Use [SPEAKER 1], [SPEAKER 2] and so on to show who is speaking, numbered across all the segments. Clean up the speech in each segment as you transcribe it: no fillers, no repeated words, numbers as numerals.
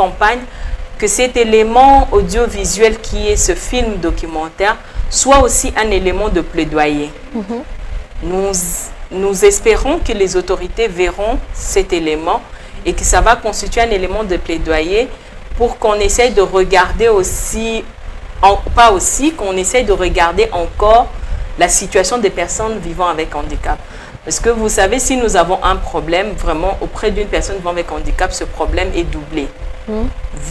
[SPEAKER 1] campagne, que cet élément audiovisuel qui est ce film documentaire soit aussi un élément de plaidoyer. Nous espérons que les autorités verront cet élément et que ça va constituer un élément de plaidoyer pour qu'on essaye de regarder aussi, qu'on essaye de regarder encore la situation des personnes vivant avec handicap. Parce que vous savez, si nous avons un problème, vraiment, auprès d'une personne vivant avec handicap, ce problème est doublé.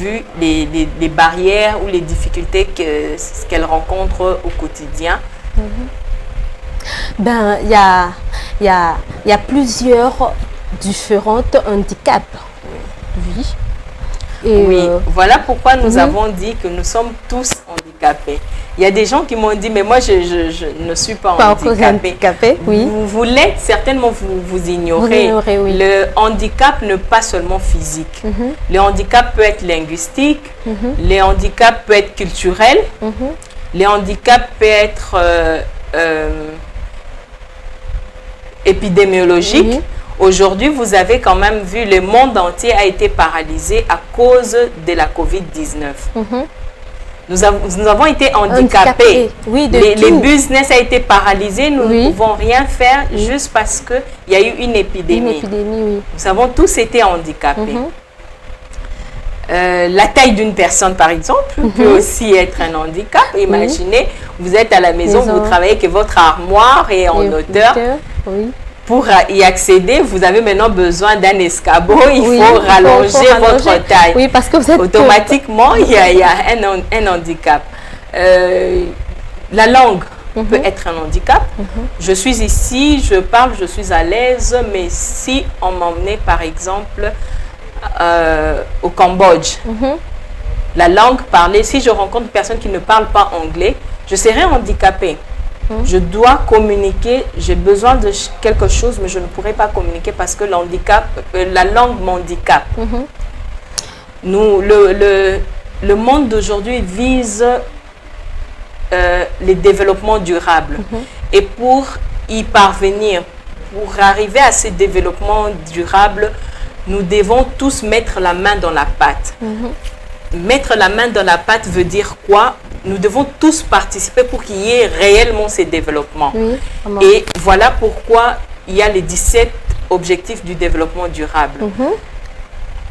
[SPEAKER 1] Vu les barrières ou les difficultés qu'elle rencontre au quotidien.
[SPEAKER 2] Ben, il y a plusieurs différents handicaps. Oui. Et
[SPEAKER 1] oui, voilà pourquoi nous avons dit que nous sommes tous handicapés. Il y a des gens qui m'ont dit, mais moi, je ne suis pas handicapé.
[SPEAKER 2] Oui.
[SPEAKER 1] Vous l'êtes, certainement, vous ignorez.
[SPEAKER 2] Oui.
[SPEAKER 1] Le handicap n'est pas seulement physique. Le handicap peut être linguistique, le handicap peut être culturel, le handicap peut être épidémiologique. Aujourd'hui, vous avez quand même vu, le monde entier a été paralysé à cause de la COVID-19. Nous avons été handicapés.
[SPEAKER 2] Oui,
[SPEAKER 1] les business a été paralysés. Nous ne pouvons rien faire juste parce qu'il y a eu une épidémie. Nous avons tous été handicapés. La taille d'une personne, par exemple, peut aussi être un handicap. Imaginez, vous êtes à la maison, vous travaillez que votre armoire est en hauteur. Pour y accéder, vous avez maintenant besoin d'un escabeau. Il faut rallonger votre taille.
[SPEAKER 2] Oui, parce que vous êtes
[SPEAKER 1] automatiquement, il y a un handicap. La langue peut être un handicap. Je suis ici, je parle, je suis à l'aise, mais si on m'emmenait, par exemple, au Cambodge, la langue parlée, si je rencontre une personne qui ne parle pas anglais, je serais handicapée. Je dois communiquer, j'ai besoin de quelque chose, mais je ne pourrais pas communiquer parce que la langue m'handicape. Le monde d'aujourd'hui vise les développements durables. Et pour y parvenir, pour arriver à ces développements durables, nous devons tous mettre la main dans la pâte. Mettre la main dans la pâte veut dire quoi? Nous devons tous participer pour qu'il y ait réellement ces développements. Et voilà pourquoi il y a les 17 objectifs du développement durable.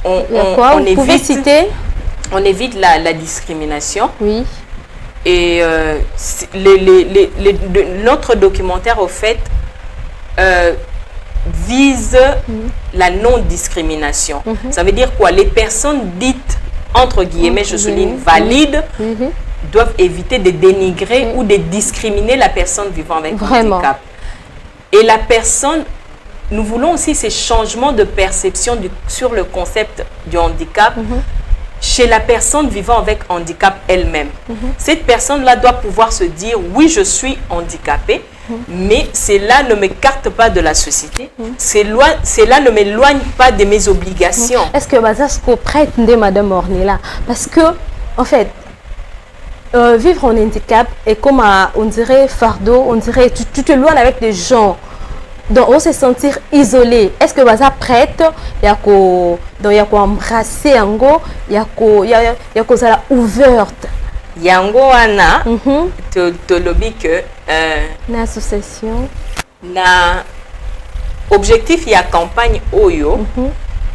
[SPEAKER 2] On
[SPEAKER 1] évite la discrimination. Et notre documentaire, au fait, vise la non-discrimination. Ça veut dire quoi? Les personnes dites, entre guillemets, je souligne, valides, doivent éviter de dénigrer ou de discriminer la personne vivant avec handicap. Et la personne, nous voulons aussi ces changements de perception sur le concept du handicap chez la personne vivant avec handicap elle-même. Cette personne-là doit pouvoir se dire, oui, je suis handicapée, mais cela ne m'écarte pas de la société, cela ne m'éloigne pas de mes obligations.
[SPEAKER 2] Est-ce que ça se prête de Madame Ornella? Parce que, en fait, vivre en handicap est comme on dirait fardeau, on dirait tu te loin avec des gens, donc on se sentir isolé. Est-ce que ça prête? Il y a quoi embrasser ango, il y a quoi ça ouverte.
[SPEAKER 1] Yango wana to lobby que
[SPEAKER 2] na association
[SPEAKER 1] na objectif il y a campagne oyo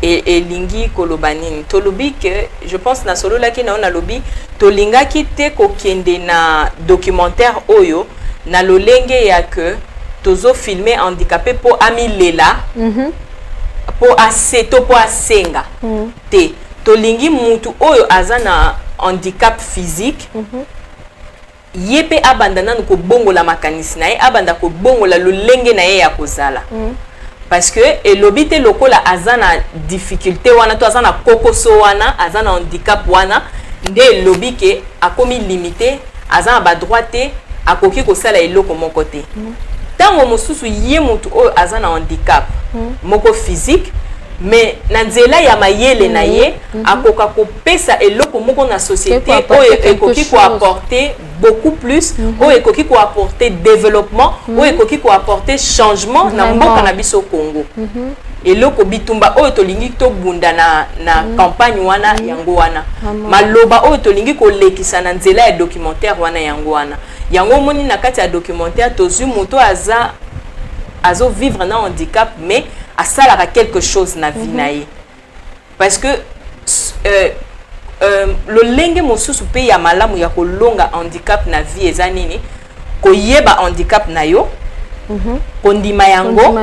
[SPEAKER 1] et lingi kolobanini to lobby que je pense na solo la ki na lobby to linga ki te ko kende na documentaire oyo na lolenge ya que tozo filmer handicapé pour amilela pour aseto pour asenga te to lingi mutu oyo azana handicap physique yepe abandana ko bongo la makanisi na ye abanda ko bongo la lolenge na ye ya kozala parce que elobite lokola azana difficulté wana to azana kokoso wana azana handicap wana nde lobi ke akomi limité azana ba droite akoki ko sala eloko moko te tango mosusu ye mutu o azana handicap moko physique mais na nzela ya mayele na ye akoka kopesa eloko moko na société oyo ekoki ko apporter beaucoup plus oyo ekoki ko apporter développement oyo ekoki ko apporter changement na mboka na biso Congo eloko bitumba oyo tolingi tobunda na campagne wana yango wana maloba oyo tolingi kolekisa na nzela ya documentaire wana yango wana yango moni na kati ya documentaire tozwi moto azo vivre na handicap mais asalaka quelque chose na vie na ye parce que lolenge mosusu pe ya malamu ya kolonga handicap na vie eza nini koyeba handicap na yo kondima yango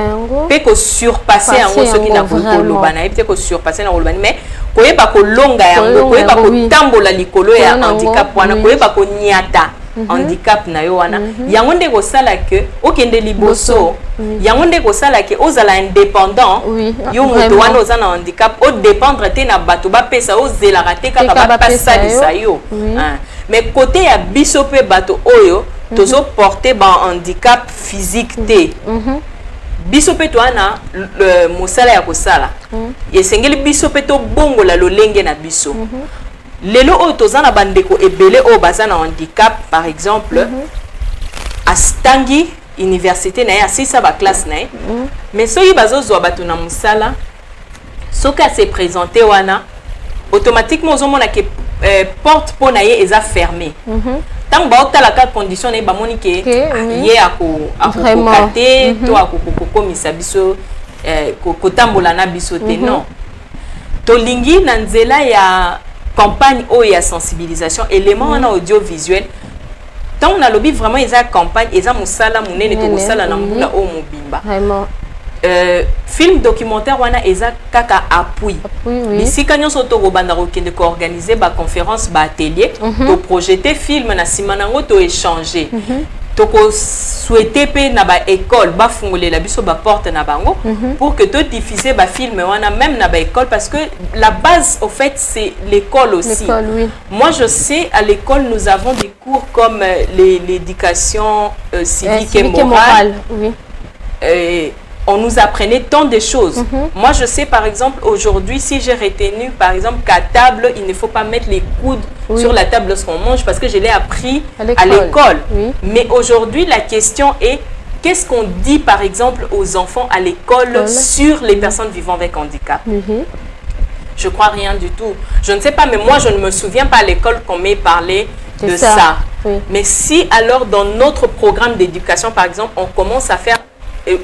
[SPEAKER 1] pe ko surpasser yango soki na koloba na ye pe ko surpasser na koloba mais koyeba kolonga yango koyeba kotambola likolo ya handicap wana koyeba konyata handicap na yo wana yango nde kosala ke okende liboso yango nde kosala ke ozala indépendant yo moto wana oza na handicap o dépendre te na bato bapesa ozelaka te kaka bapasalisa yo mais côté ya biso pe bato oyo tozo porter ba handicap physique te biso pe to ana mosala ya kosala esengeli biso pe to bongola lolenge na biso lelo oyo toza na bandeko ebele oyo baza na handicap par exemple astangi université na ye asisa ba classe na ye mais soki bazozwa bato na mosala soki ase présenter wana automatiquement ozomona ke porte po na ye eza fermée tant baotala ka condition na ye bamoni ke ye akokoka te to akokokomisa biso kotambola na biso te non tolingi na nzela ya campagne oyo ya sensibilisation élément wana audiovisuel tant on a lobby vraiment eza campagne eza musala munene to musala na mbula o mobimba film documentaire wana eza kaka appui bisika nyonso to kobanda kokende ko organiser ba conférence ba atelier to projeter film na sima nango to échanger toko souhaiter pe na ba école ba fungolela biso ba porte na bango pour que to diffuser ba film wana même na ba école parce que la base au fait c'est l'école aussi. Moi je sais à l'école nous avons des cours comme l'éducation civique et morale. On nous apprenait tant de choses. Moi, je sais, par exemple, aujourd'hui, si j'ai retenu, par exemple, qu'à table, il ne faut pas mettre les coudes sur la table lorsqu'on mange parce que je l'ai appris à l'école. Mais aujourd'hui, la question est, qu'est-ce qu'on dit, par exemple, aux enfants à l'école sur les personnes vivant avec handicap? Je crois rien du tout. Je ne sais pas, mais moi, je ne me souviens pas à l'école qu'on m'ait parlé de ça. Mais si, alors, dans notre programme d'éducation, par exemple, on commence à faire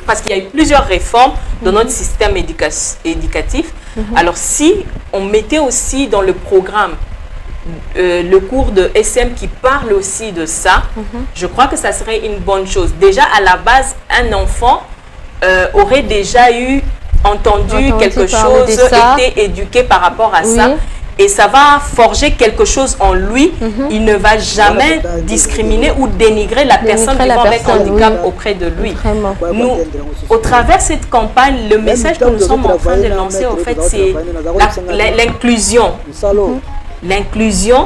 [SPEAKER 1] parce qu'il y a eu plusieurs réformes dans notre système éducatif. Alors, si on mettait aussi dans le programme le cours de SM qui parle aussi de ça, je crois que ça serait une bonne chose. Déjà, à la base, un enfant aurait déjà entendu quelque chose, été éduqué par rapport à ça. Et ça va forger quelque chose en lui. Il ne va jamais discriminer ou dénigrer la personne vivant avec handicap auprès de lui. Nous, au travers de cette campagne, le message que nous sommes en train de lancer, au fait, c'est l'inclusion. L'inclusion,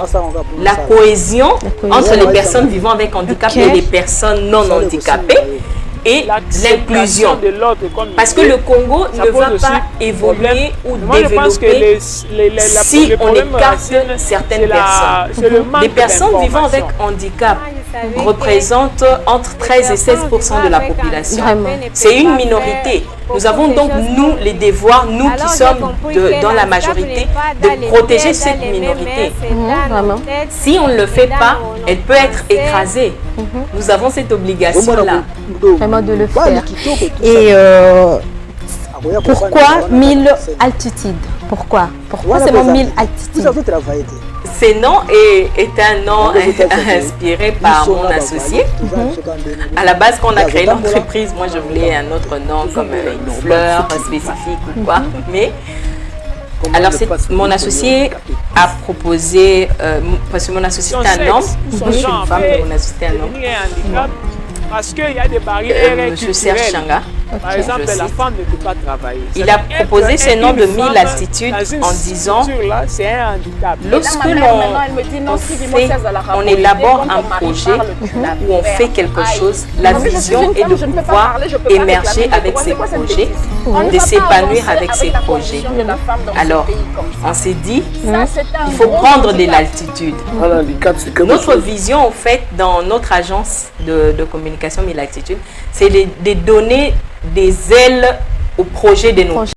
[SPEAKER 1] la cohésion entre les personnes vivant avec handicap et les personnes non handicapées. Et l'inclusion. Parce que le Congo ne va pas évoluer ou développer si on écarte certaines personnes. Les personnes vivant avec handicap représentent entre 13 et 16% de la population. C'est une minorité. Nous avons donc, nous, les devoirs, nous qui sommes dans la majorité, de protéger cette minorité. Si on ne le fait pas, elle peut être écrasée. Nous avons cette obligation-là.
[SPEAKER 2] Vraiment de le faire. Et pourquoi 1000 altitudes? Pourquoi seulement 1000 altitudes?
[SPEAKER 1] Ce nom est un nom inspiré par mon associé. À la base, quand on a créé l'entreprise, moi je voulais un autre nom comme une fleur spécifique ou quoi. Mais alors mon associé a proposé, parce que mon associé est un homme, moi je suis une femme, mais mon associé est un homme.
[SPEAKER 3] Parce qu'il y a des barrières
[SPEAKER 1] Monsieur Serge Changa.
[SPEAKER 3] Par exemple, la femme ne peut pas travailler.
[SPEAKER 1] Il a proposé ce nom de 1000 altitudes en disant lorsque on élabore un projet ou on fait quelque chose, la vision est de pouvoir émerger avec ces projets, de s'épanouir avec ces projets. Alors, on s'est dit, il faut prendre de l'altitude. Notre vision, en fait, dans notre agence de communication 1000 altitudes, c'est de donner des ailes au projet de nos